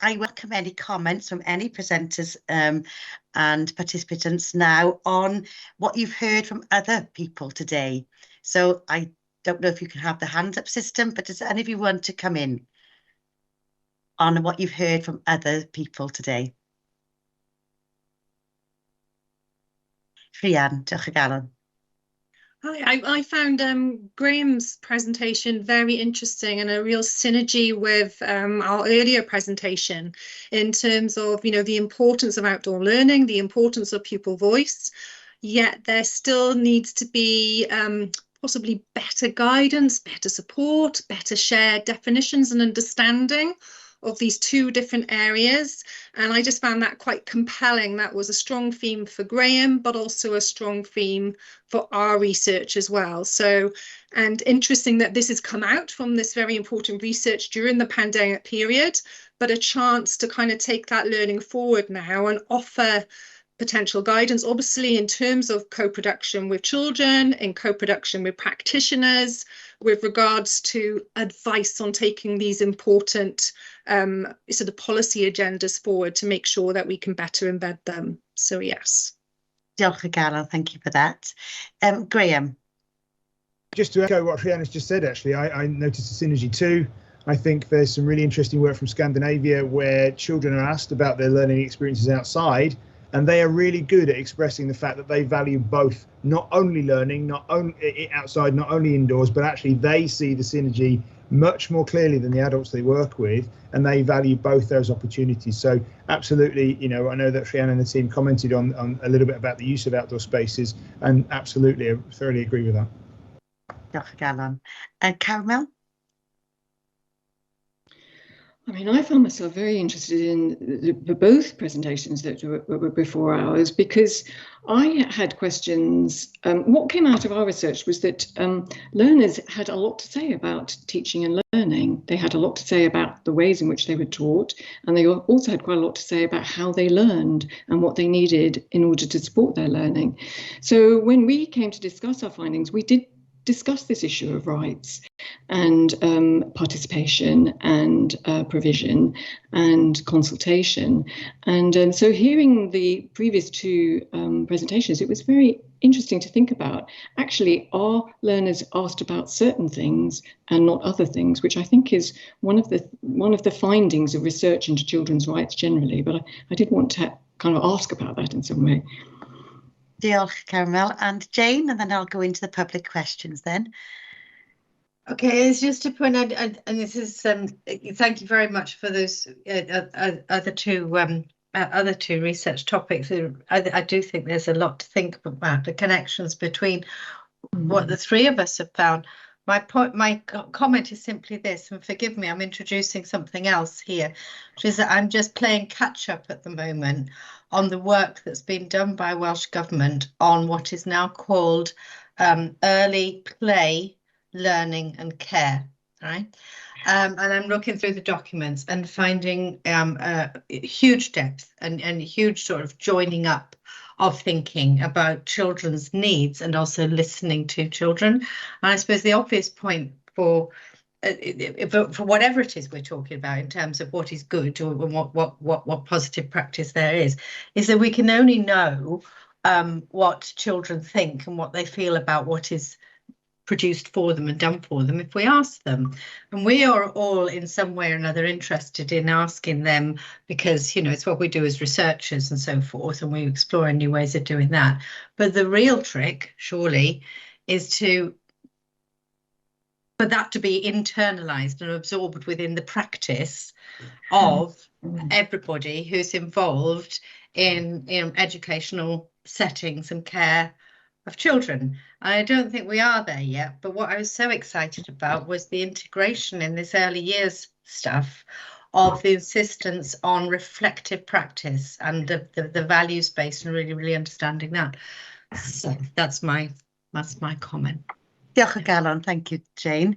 I welcome any comments from any presenters and participants now on what you've heard from other people today. So I don't know if you can have the hands up system, but does any of you want to come in on what you've heard from other people today? Rhian, diolch o galon. Hi, I found Graham's presentation very interesting and a real synergy with our earlier presentation in terms of, the importance of outdoor learning, the importance of pupil voice, yet there still needs to be possibly better guidance, better support, better shared definitions and understanding of these two different areas. And I just found that quite compelling. That was a strong theme for Graham, but also a strong theme for our research as well. So, and interesting that this has come out from this very important research during the pandemic period, but a chance to kind of take that learning forward now and offer potential guidance, obviously in terms of co-production with children, in co-production with practitioners, with regards to advice on taking these important sort of policy agendas forward to make sure that we can better embed them. So yes. Diolch o galon, thank you for that. Graham. Just to echo what Rhian's just said, actually, I noticed a synergy too. I think there's some really interesting work from Scandinavia where children are asked about their learning experiences outside, and they are really good at expressing the fact that they value both, not only learning, not only outside, not only indoors, but actually they see the synergy much more clearly than the adults they work with, and they value both those opportunities. So absolutely, I know that Rhian and the team commented on a little bit about the use of outdoor spaces, and absolutely, I thoroughly agree with that. Diolch o galon. Carmel? I mean, I found myself very interested in both presentations that were before ours, because I had questions. What came out of our research was that learners had a lot to say about teaching and learning. They had a lot to say about the ways in which they were taught, and they also had quite a lot to say about how they learned and what they needed in order to support their learning. So when we came to discuss our findings, we did discuss this issue of rights and participation and provision and consultation. And so hearing the previous two presentations, it was very interesting to think about, actually, are learners asked about certain things and not other things, which I think is one of the findings of research into children's rights generally. But I did want to kind of ask about that in some way. Diolch, Carmel. And Jane, and then I'll go into the public questions then. Okay, it's just a point, and this is thank you very much for those other two research topics. I do think there's a lot to think about, the connections between what the three of us have found. My comment is simply this, and forgive me, I'm introducing something else here, which is that I'm just playing catch up at the moment on the work that's been done by Welsh Government on what is now called early play, learning and care, right? And I'm looking through the documents and finding huge depth and huge sort of joining up of thinking about children's needs and also listening to children. And I suppose the obvious point for whatever it is we're talking about in terms of what is good or what positive practice there is that we can only know what children think and what they feel about what is produced for them and done for them if we ask them. And we are all in some way or another interested in asking them because, it's what we do as researchers and so forth, and we explore new ways of doing that. But the real trick, surely, is for that to be internalized and absorbed within the practice of everybody who's involved in educational settings and care of children. I don't think we are there yet, but what I was so excited about was the integration in this early years stuff of the insistence on reflective practice and the values based and really understanding that. So that's my comment. Diolch o galon, thank you, Jane.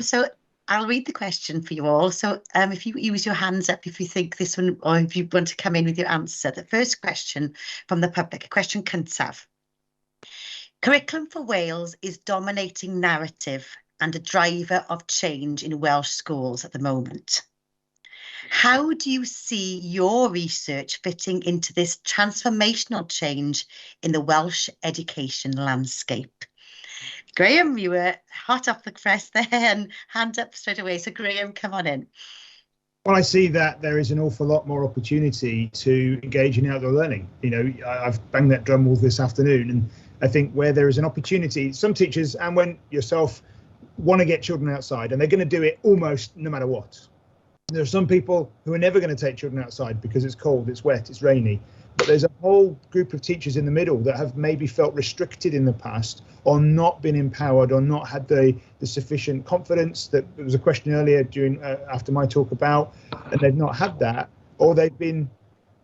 So I'll read the question for you all. So if you use your hands up if you think this one, or if you want to come in with your answer. The first question from the public, question cyntaf. Curriculum for Wales is dominating narrative and a driver of change in Welsh schools at the moment. How do you see your research fitting into this transformational change in the Welsh education landscape? Graham, you were hot off the press there and hand up straight away. So Graham, come on in. Well, I see that there is an awful lot more opportunity to engage in outdoor learning. You know, I've banged that drum all this afternoon, and I think where there is an opportunity, some teachers, and when yourself, want to get children outside, and they're going to do it almost no matter what. There are some people who are never going to take children outside because it's cold, it's wet, it's rainy. But there's a whole group of teachers in the middle that have maybe felt restricted in the past, or not been empowered, or not had the sufficient confidence. That there was a question earlier during after my talk about, and they've not had that, or they've been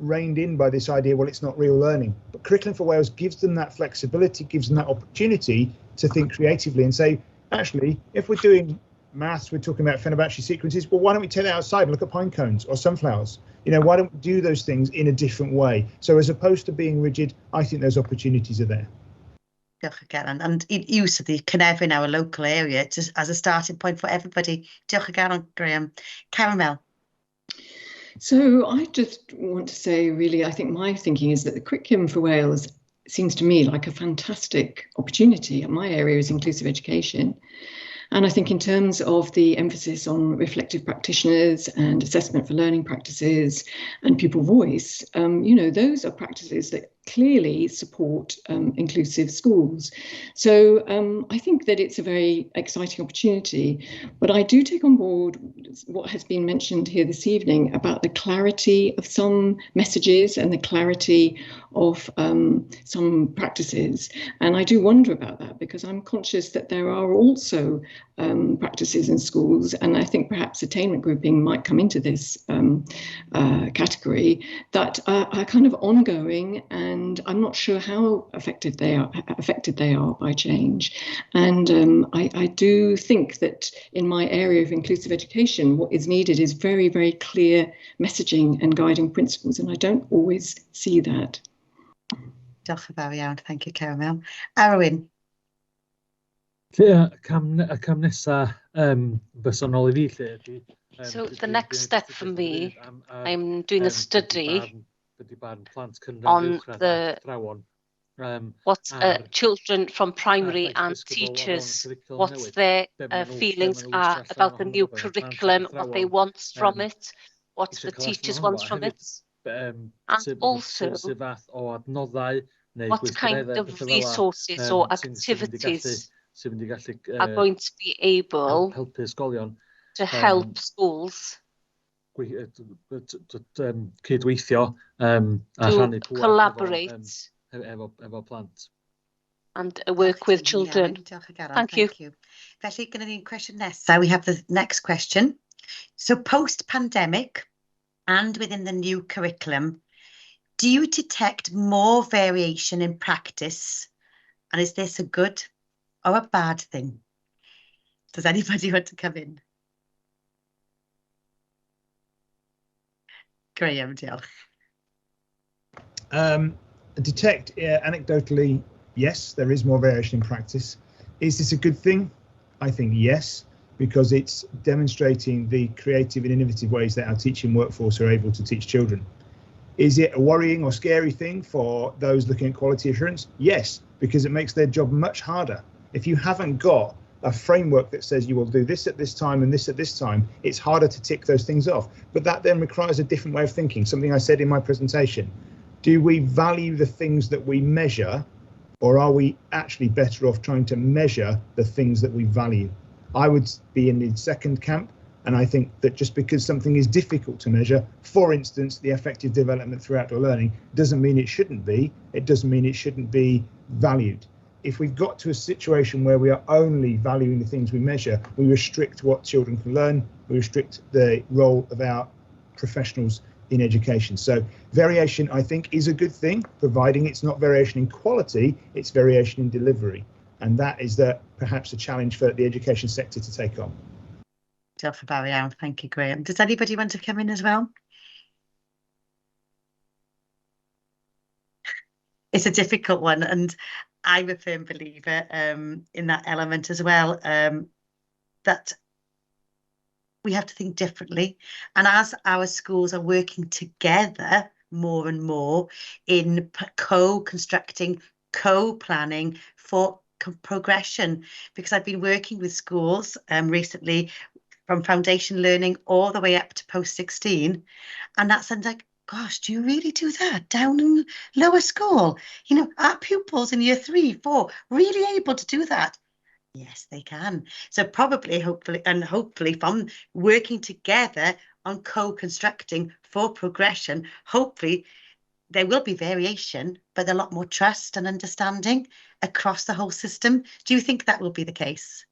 reined in by this idea, well, it's not real learning. But Curriculum for Wales gives them that flexibility, gives them that opportunity to think creatively and say, actually, if we're doing maths, we're talking about Fenerbahce sequences, well, why don't we take that outside and look at pine cones or sunflowers? You know, why don't we do those things in a different way? So as opposed to being rigid, I think those opportunities are there. Diolch again, and use of the Cynefin in our local area just as a starting point for everybody. Diolch again, Graham. Caramel. So I just want to say, really, I think my thinking is that the Curriculum for Wales seems to me like a fantastic opportunity. My area is inclusive education. And I think in terms of the emphasis on reflective practitioners and assessment for learning practices and pupil voice, you know, those are practices that clearly support inclusive schools. So I think that it's a very exciting opportunity, but I do take on board what has been mentioned here this evening about the clarity of some messages and the clarity of some practices. And I do wonder about that because I'm conscious that there are also practices in schools, and I think perhaps attainment grouping might come into this category, that are kind of ongoing, and I'm not sure how affected they are by change. And I do think that in my area of inclusive education, what is needed is very, very clear messaging and guiding principles, and I don't always see that. Diolch yn fawr iawn. Thank you, Caramel. Arwyn. Cam nesa bersonol I fi lle. So the next step for me, I'm doing a study on what children from primary and teachers, what their feelings are about the new curriculum, what they want from it, what the teachers want from it, and also what kind of resources or activities are going to be able to help schools cydweithio to collaborate efo plant and work with children. Thank you. Felly, gyda ni'n cwestiwn nesaf. We have the next question. So post-pandemic and within the new curriculum, do you detect more variation in practice? And is this a good or a bad thing? Does anybody want to come in? Graham, diolch. Detect, anecdotally, yes, there is more variation in practice. Is this a good thing? I think yes, because it's demonstrating the creative and innovative ways that our teaching workforce are able to teach children. Is it a worrying or scary thing for those looking at quality assurance? Yes, because it makes their job much harder. If you haven't got a framework that says you will do this at this time and this at this time, it's harder to tick those things off. But that then requires a different way of thinking, something I said in my presentation. Do we value the things that we measure, or are we actually better off trying to measure the things that we value? I would be in the second camp, and I think that just because something is difficult to measure, for instance, the affective development through outdoor learning, doesn't mean it shouldn't be. It doesn't mean it shouldn't be valued. If we've got to a situation where we are only valuing the things we measure, we restrict what children can learn, we restrict the role of our professionals in education. So variation, I think, is a good thing, providing it's not variation in quality, it's variation in delivery. And that is perhaps a challenge for the education sector to take on. Diolch yn fawr iawn. Thank you, Graham. Does anybody want to come in as well? It's a difficult one, and I'm a firm believer in that element as well, that we have to think differently. And as our schools are working together more and more in co-constructing, co-planning for progression, because I've been working with schools recently from foundation learning all the way up to post-16, and that sounds like, gosh, do you really do that down in lower school? You know, are pupils in year 3, 4 really able to do that? Yes, they can. So probably, hopefully from working together on co-constructing for progression, hopefully there will be variation, but a lot more trust and understanding across the whole system. Do you think that will be the case?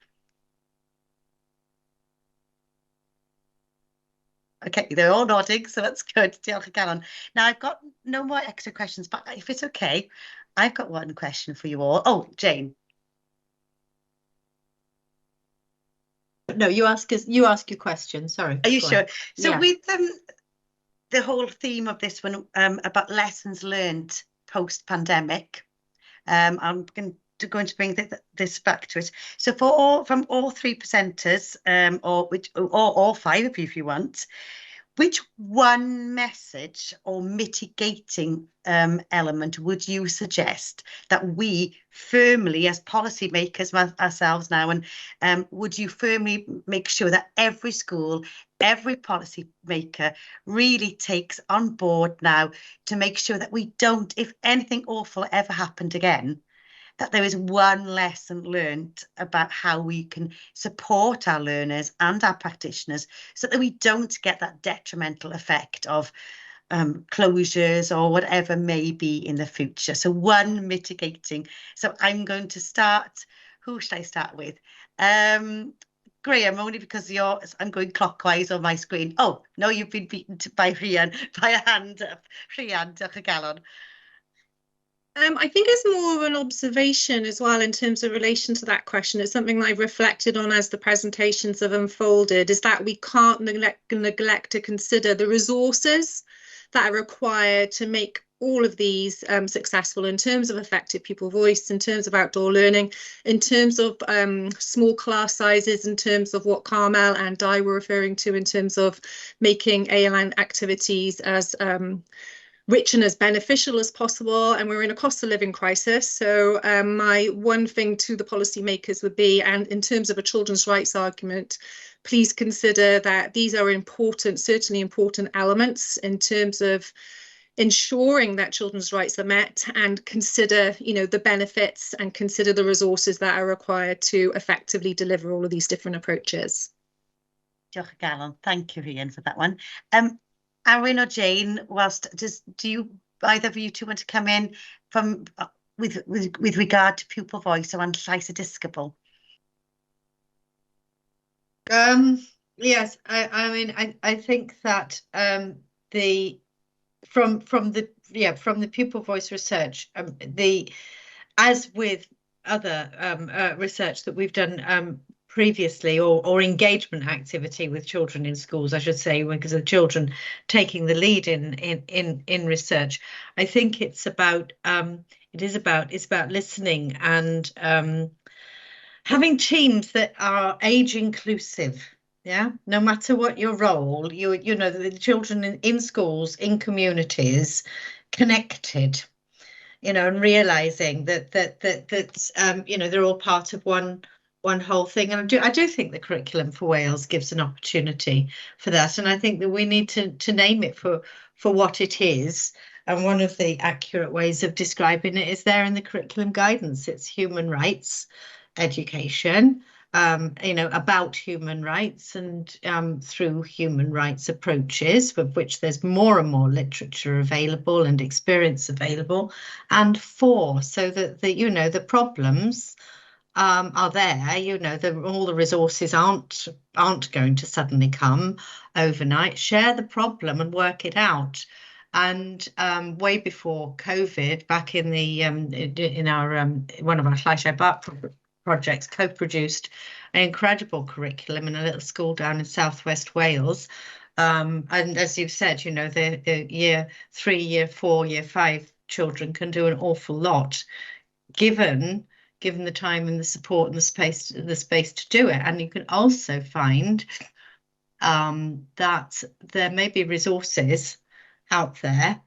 Okay, they're all nodding, so that's good. Diolch y galon. Now, I've got no more extra questions, but if it's okay, I've got one question for you all. Oh, Jane. No, you ask your question. Sorry. Are you sure? So yeah. With the whole theme of this one about lessons learned post-pandemic, I'm going to bring this back to it. So from all three presenters, or all five of you if you want, which one message or mitigating element would you suggest that we firmly, as policymakers ourselves now, and would you firmly make sure that every school, every policymaker really takes on board now to make sure that we don't, if anything awful ever happened again, that there is one lesson learned about how we can support our learners and our practitioners so that we don't get that detrimental effect of closures or whatever may be in the future. So one mitigating. So I'm going to start, who should I start with? Graham, only because I'm going clockwise on my screen. Oh, no, you've been beaten by Rhian, by a hand up. Rhian, diolch y galon. I think it's more of an observation as well in terms of relation to that question. It's something that I've reflected on as the presentations have unfolded, is that we can't neglect to consider the resources that are required to make all of these successful in terms of effective pupil voice, in terms of outdoor learning, in terms of small class sizes, in terms of what Carmel and Di were referring to in terms of making ALN activities as rich and as beneficial as possible. And we're in a cost of living crisis. So my one thing to the policymakers would be, and in terms of a children's rights argument, please consider that these are important, certainly important elements in terms of ensuring that children's rights are met, and consider, you know, the benefits and consider the resources that are required to effectively deliver all of these different approaches. Diolch y galon. Thank you, Rhian, for that one. Arwyn or Jane, do you, either of you two, want to come in from with regard to pupil voice around llais y disgybl? Yes, I mean, I think that from the pupil voice research, as with other research that we've done previously, or engagement activity with children in schools, I should say, because of children taking the lead in research, I think it's about listening and having teams that are age inclusive. Yeah, no matter what your role, you know, the children in schools, in communities, connected, you know, and realizing that you know, they're all part of one whole thing. And I do think the curriculum for Wales gives an opportunity for that, and I think that we need to name it for what it is. And one of the accurate ways of describing it is there in the curriculum guidance. It's human rights education, you know, about human rights, and through human rights approaches, of which there's more and more literature available and experience available, and so that you know, the problems are there. You know, all the resources aren't going to suddenly come overnight. Share the problem and work it out. And way before COVID, back in the in our one of our Llais Bark projects, co-produced an incredible curriculum in a little school down in southwest Wales. And as you've said, you know, the year 3, year 4, year 5 children can do an awful lot, given the time and the support and the space to do it. And you can also find that there may be resources out there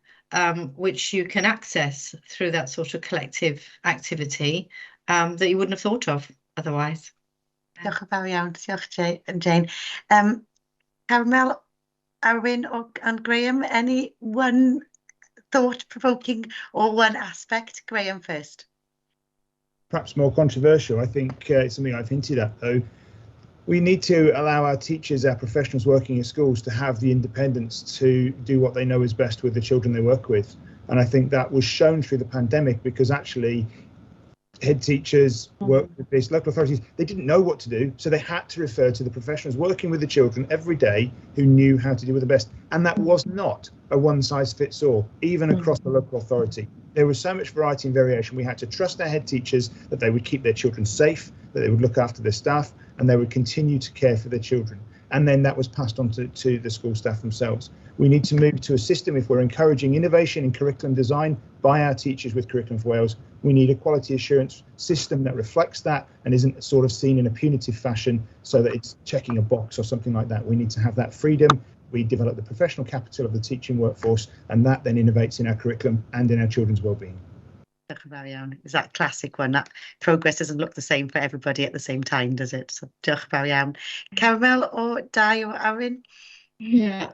which you can access through that sort of collective activity that you wouldn't have thought of otherwise. Diolch yn fawr iawn. Diolch, Jane. Carmel, Arwyn and Graham, any one thought-provoking or one aspect? Graham first. Perhaps more controversial, I think it's something I've hinted at though. We need to allow our teachers, our professionals working in schools to have the independence to do what they know is best with the children they work with. And I think that was shown through the pandemic because actually head teachers work with these local authorities. They didn't know what to do, so they had to refer to the professionals working with the children every day who knew how to do with the best. And that was not a one-size-fits-all, even across the local authority. There was so much variety and variation. We had to trust our head teachers that they would keep their children safe, that they would look after their staff, and they would continue to care for their children. And then that was passed on to the school staff themselves. We need to move to a system, if we're encouraging innovation in curriculum design by our teachers with Curriculum for Wales, we need a quality assurance system that reflects that and isn't sort of seen in a punitive fashion so that it's checking a box or something like that. We need to have that freedom. We develop the professional capital of the teaching workforce, and that then innovates in our curriculum and in our children's wellbeing. Is that classic one? That progress doesn't look the same for everybody at the same time, does it? So, diolch yn fawr iawn. Carmel or Dai or Arwyn? Yeah,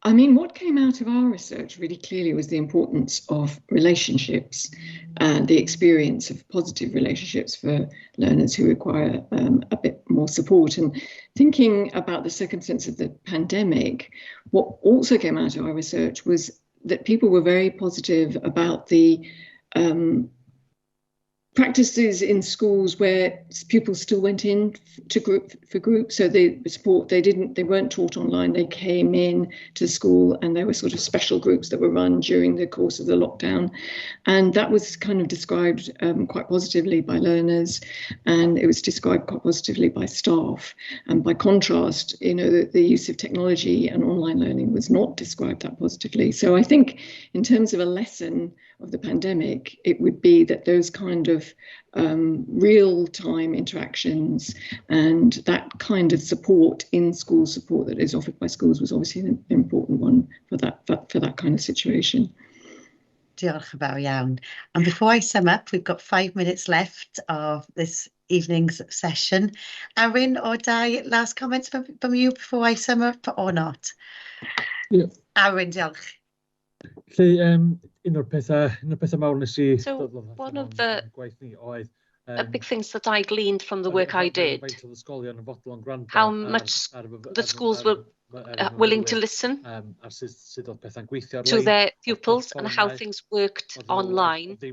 I mean, what came out of our research really clearly was the importance of relationships and the experience of positive relationships for learners who require a bit more support. And thinking about the circumstance of the pandemic, what also came out of our research was that people were very positive about the practices in schools where pupils still went in to group, so they weren't taught online. They came in to school, and there were sort of special groups that were run during the course of the lockdown, and that was kind of described quite positively by learners, and it was described quite positively by staff. And by contrast, you know, the use of technology and online learning was not described that positively. So I think in terms of a lesson of the pandemic, it would be that those kind of real-time interactions and that kind of support in school support that is offered by schools was obviously an important one for that kind of situation. Diolch yn fawr iawn. And before I sum up, we've got 5 minutes left of this evening's session. Arwyn or Dai, last comments from you before I sum up or not? Yeah. Arwyn, diolch. Un o'r pethau mawr nes i... So one of the big things that I gleaned from the work I did, how much the schools were willing to listen to their pupils and how things worked online. The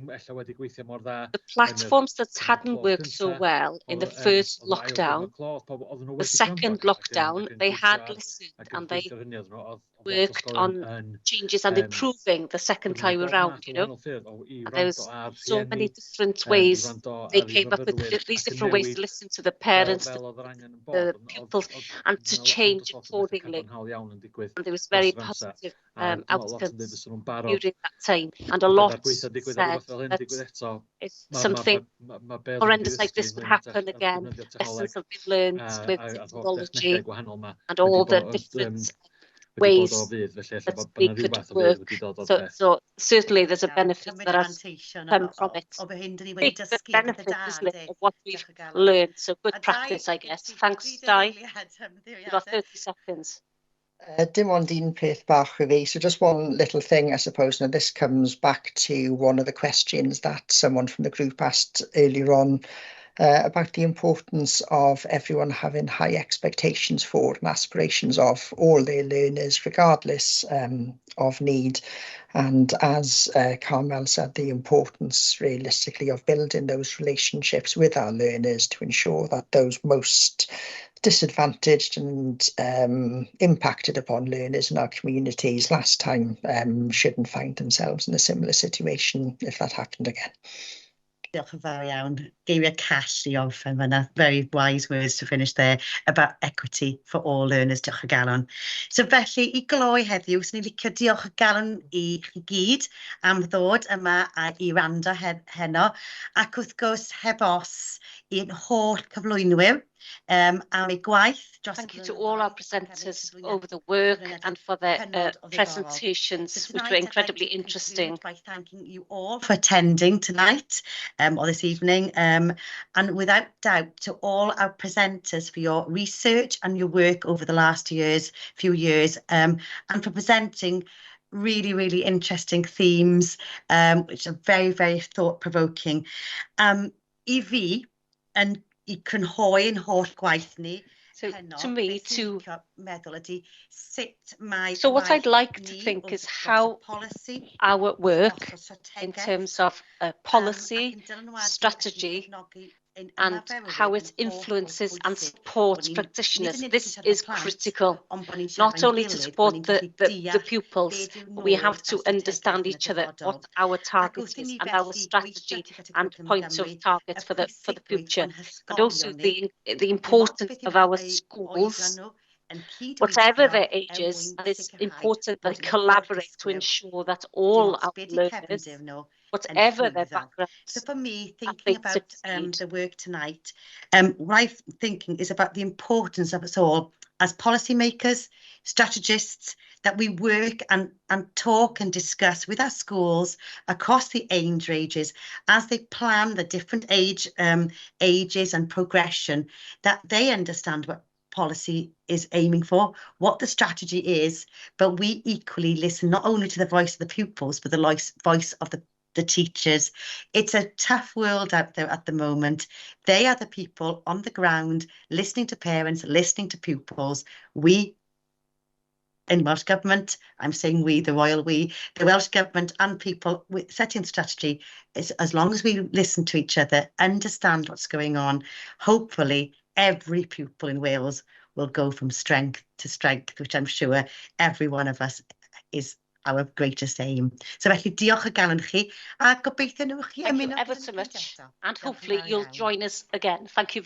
platforms that hadn't worked so well in the first lockdown, the second lockdown, they had listened and they worked on changes and improving the second time around, you know. And there was so many different ways they came up with these different ways to listen to the parents, the pupils, and to change accordingly. And there was very positive outcomes during that time. And a lot said that if something horrendous like this would happen again, lessons have been learned with technology and all the different ways that we could work. So certainly there's a benefit that has come from it. Big benefit, isn't it, of what we've learned. So good practice, I guess. Thanks, Dai. You've got 30 seconds. Dim ond un peth bach for me. So just one little thing, I suppose. Now this comes back to one of the questions that someone from the group asked earlier on about the importance of everyone having high expectations for and aspirations of all their learners, regardless of need. And as Carmel said, the importance realistically of building those relationships with our learners to ensure that those most disadvantaged and impacted upon learners in our communities last time shouldn't find themselves in a similar situation if that happened again. Diolch yn fawr iawn. Geiriau call I orffen fyna. Very wise words to finish there about equity for all learners. Diolch o galon. So felly, I gloi heddiw, sy'n ni'n licio diolch o galon I chi gyd am ddod yma I rando heno. Ac wrth gwrs, heb os, i'n holl cyflwynwyr am eu gwaith dros Thank you to all our presenters over the work and for their presentations, which were incredibly interesting. By thanking you all for attending tonight or this evening, and without doubt to all our presenters for your research and your work over the last few years, and for presenting really interesting themes, which are very thought-provoking. I fi yn I crynhoi yn holl gwaith ni. So to me, so what I'd like to think is how our work in terms of policy, strategy, and how it influences and supports practitioners. This is critical, not only to support the pupils, but we have to understand each other, what our target is and our strategy and point of target for the future, and also the importance of our schools, whatever their ages, and it's important that they collaborate to ensure that all our learners, whatever their background. So for me, thinking about the work tonight, what I'm thinking is about the importance of us all as policymakers, strategists, that we work and talk and discuss with our schools across the age ranges as they plan the different ages and progression, that they understand what policy is aiming for, what the strategy is, but we equally listen not only to the voice of the pupils, but the voice of the teachers. It's a tough world out there at the moment. They are the people on the ground, listening to parents, listening to pupils. We in Welsh Government, I'm saying we, the royal we, the Welsh Government and people setting strategy, is as long as we listen to each other, understand what's going on, hopefully every pupil in Wales will go from strength to strength, which I'm sure every one of us is our greatest aim. So felly diolch o galon chi, a gobeithio nhw chi ymuno. Thank you ever so much, and hopefully you'll join us again. Thank you very